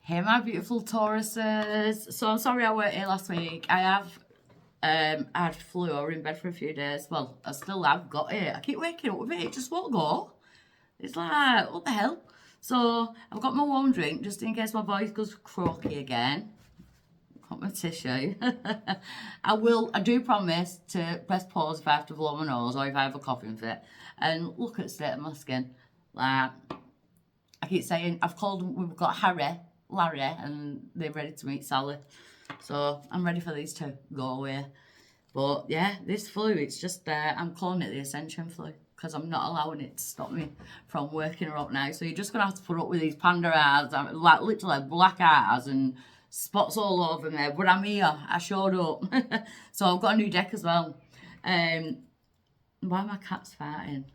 Hey my beautiful Tauruses. So I'm sorry I weren't here last week. I have had flu or in bed for a few days. Well, I still have got it. I keep waking up with it. It just won't go. It's like, what the hell? So I've got my warm drink just in case my voice goes croaky again. Got my tissue. I do promise to press pause if I have to blow my nose or if I have a coughing fit. And look at the state of my skin. Like, I keep saying, we've got Larry, and they're ready to meet Sally. So I'm ready for these to go away. But yeah, this flu, it's just, I'm calling it the Ascension flu because I'm not allowing it to stop me from working her up now. So you're just going to have to put up with these panda eyes, like literally black eyes and spots all over me. But I'm here, I showed up. So I've got a new deck as well. Why are my cats farting?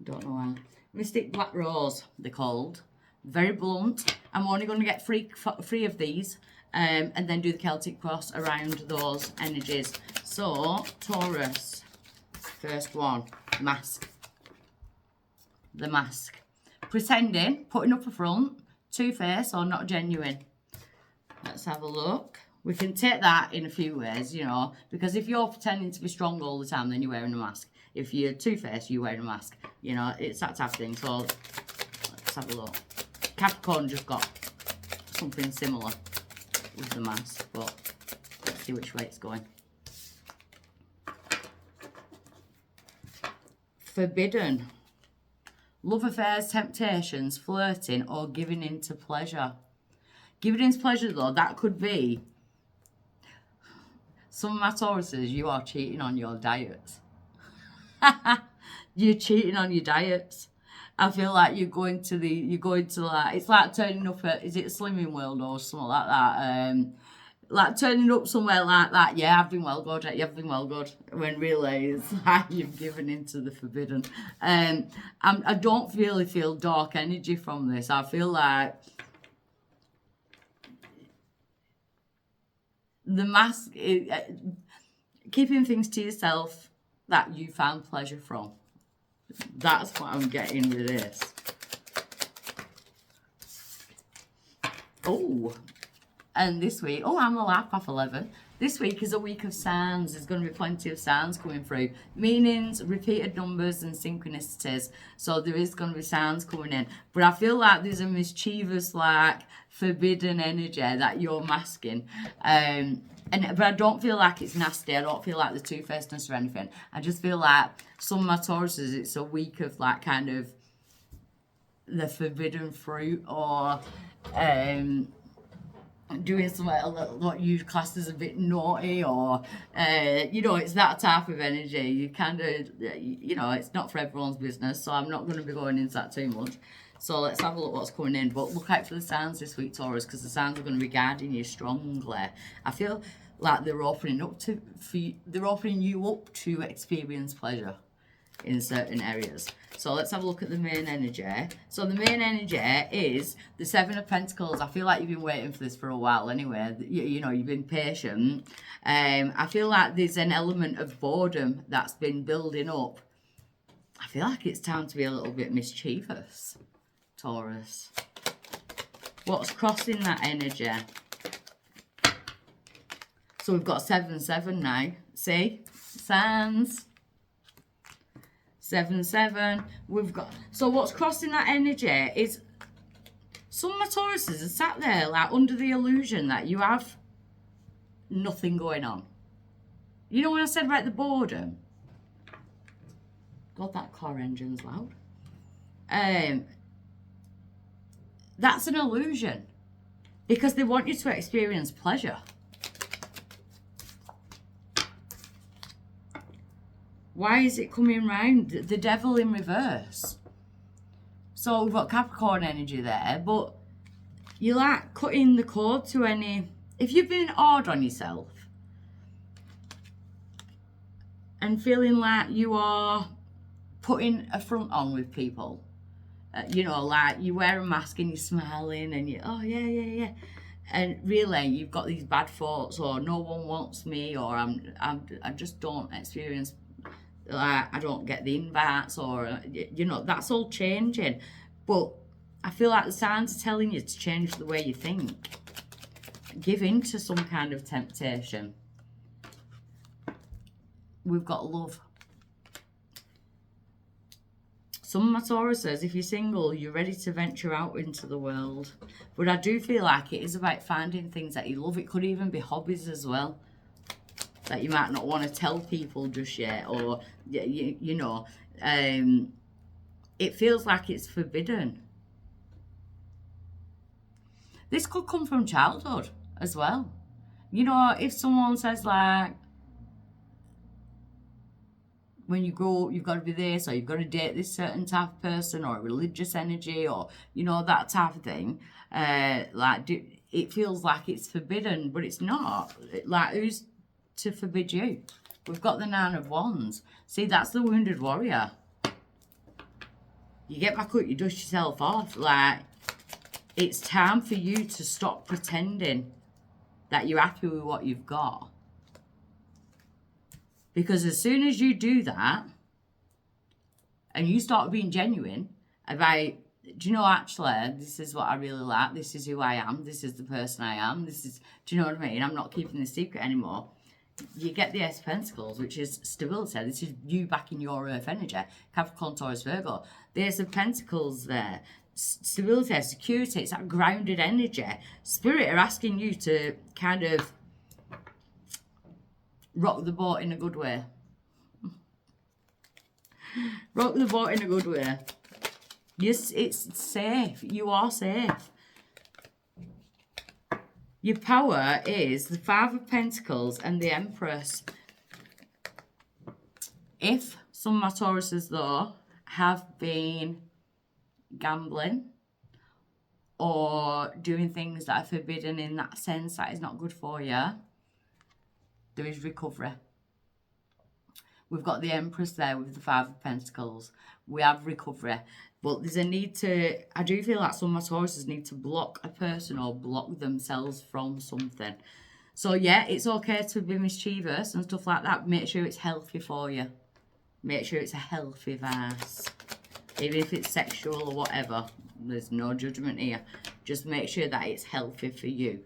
Don't know why. Mystic Black Rose, they're called. Very blunt. I'm only going to get three of these and then do the Celtic Cross around those energies. So, Taurus, first one, mask. The mask. Pretending, putting up a front, two-faced or not genuine. Let's have a look. We can take that in a few ways, you know, because if you're pretending to be strong all the time, then you're wearing a mask. If you're two-faced, you're wearing a mask. You know, it's that type of thing. So, let's have a look. Capricorn just got something similar with the mask, but let's see which way it's going. Forbidden. Love affairs, temptations, flirting, or giving in to pleasure. Giving in to pleasure, though, that could be some of my Tauruses, you are cheating on your diets. You're cheating on your diets. I feel like you're going to like, it's like turning up at, is it Slimming World or something like that? Like turning up somewhere like that, yeah, I've been well good, you've been well good, when really it's like you've given into the forbidden. I don't really feel dark energy from this. I feel like the mask, keeping things to yourself that you found pleasure from. That's what I'm getting with this. Oh, and this week, I'm a lap off 11. This week is a week of signs. There's going to be plenty of signs coming through. Meanings, repeated numbers, and synchronicities. So there is going to be signs coming in. But I feel like there's a mischievous, like, forbidden energy that you're masking. But I don't feel like it's nasty. I don't feel like the two-facedness or anything. I just feel like some of my Tauruses, it's a week of, like, kind of the forbidden fruit or doing something what you class as a bit naughty or, you know, it's that type of energy. You kind of, you know, it's not for everyone's business, so I'm not going to be going into that too much. So let's have a look what's coming in. But look out for the signs this week, Taurus, because the signs are going to be guiding you strongly. I feel like they're opening you up to experience pleasure in certain areas. So let's have a look at the main energy. So the main energy is the Seven of Pentacles. I feel like you've been waiting for this for a while anyway. You know, you've been patient. I feel like there's an element of boredom that's been building up. I feel like it's time to be a little bit mischievous, Taurus. What's crossing that energy? So we've got 7-7 now. See? Signs. 7-7. We've got... So what's crossing that energy is some of my Tauruses are sat there like under the illusion that you have nothing going on. You know when I said about the boredom? God, that car engine's loud. That's an illusion. Because they want you to experience pleasure. Why is it coming round? The devil in reverse. So we've got Capricorn energy there, but you like cutting the cord to any... If you've been hard on yourself and feeling like you are putting a front on with people, you know, like you wear a mask and you're smiling and you, oh yeah. And really, you've got these bad thoughts, or no one wants me, or I just don't experience... Like, I don't get the invites, or, you know, that's all changing. But I feel like the signs are telling you to change the way you think. Give in to some kind of temptation. We've got love. Some of my Tauruses, if you're single, you're ready to venture out into the world. But I do feel like it is about finding things that you love. It could even be hobbies as well, that you might not want to tell people just yet. Or, you know, it feels like it's forbidden. This could come from childhood as well. You know, if someone says like, when you grow up, you've got to be this, or you've got to date this certain type of person, or a religious energy, or, you know, that type of thing. It feels like it's forbidden, but it's not. Like, who's to forbid you? We've got the Nine of Wands. See, that's the wounded warrior. You get back up, you dust yourself off. Like, it's time for you to stop pretending that you're happy with what you've got. Because as soon as you do that, and you start being genuine about, do you know, actually, this is what I really like, this is who I am, this is the person I am, this is, do you know what I mean? I'm not keeping the secret anymore. You get the Ace of Pentacles, which is stability. This is you back in your earth energy. Capricorn, Taurus, Virgo. The Ace of Pentacles there. Stability, security, it's that grounded energy. Spirit are asking you to kind of rock the boat in a good way. Rock the boat in a good way. Yes, it's safe. You are safe. Your power is the Five of Pentacles and the Empress. If some of my Tauruses, though, have been gambling or doing things that are forbidden in that sense that is not good for you, there is recovery. We've got the Empress there with the Five of Pentacles. We have recovery. But there's a need to, I do feel like some of my Tauruses need to block a person or block themselves from something. So yeah, it's okay to be mischievous and stuff like that. Make sure it's healthy for you. Make sure it's a healthy vice. Even if it's sexual or whatever, there's no judgment here. Just make sure that it's healthy for you.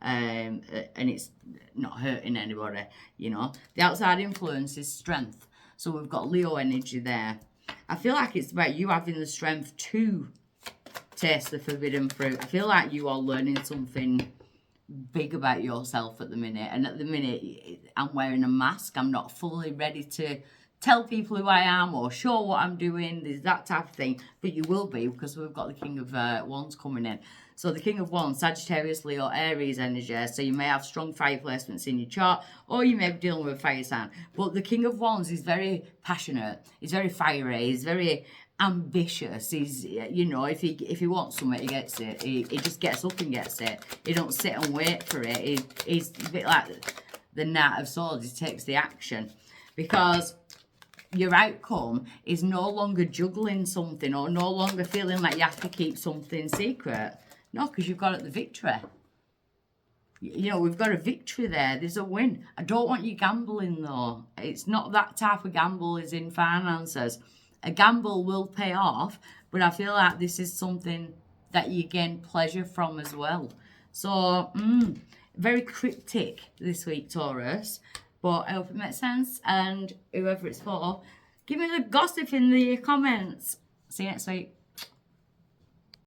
And it's not hurting anybody, you know. The outside influence is strength. So we've got Leo energy there. I feel like it's about you having the strength to taste the forbidden fruit. I feel like you are learning something big about yourself at the minute. And at the minute, I'm wearing a mask. I'm not fully ready to tell people who I am or show what I'm doing. There's that type of thing. But you will be, because we've got the King of Wands coming in. So the King of Wands, Sagittarius, Leo, Aries energy. So you may have strong fire placements in your chart, or you may be dealing with a fire sign. But the King of Wands is very passionate. He's very fiery. He's very ambitious. He's, you know, if he wants something, he gets it. He just gets up and gets it. He don't sit and wait for it. He's a bit like the Knight of Swords. He takes the action. Because your outcome is no longer juggling something or no longer feeling like you have to keep something secret. No, because you've got the victory. You know, we've got a victory there. There's a win. I don't want you gambling, though. It's not that type of gamble as in finances. A gamble will pay off, but I feel like this is something that you gain pleasure from as well. So, very cryptic this week, Taurus. But I hope it makes sense. And whoever it's for, give me the gossip in the comments. See you next week.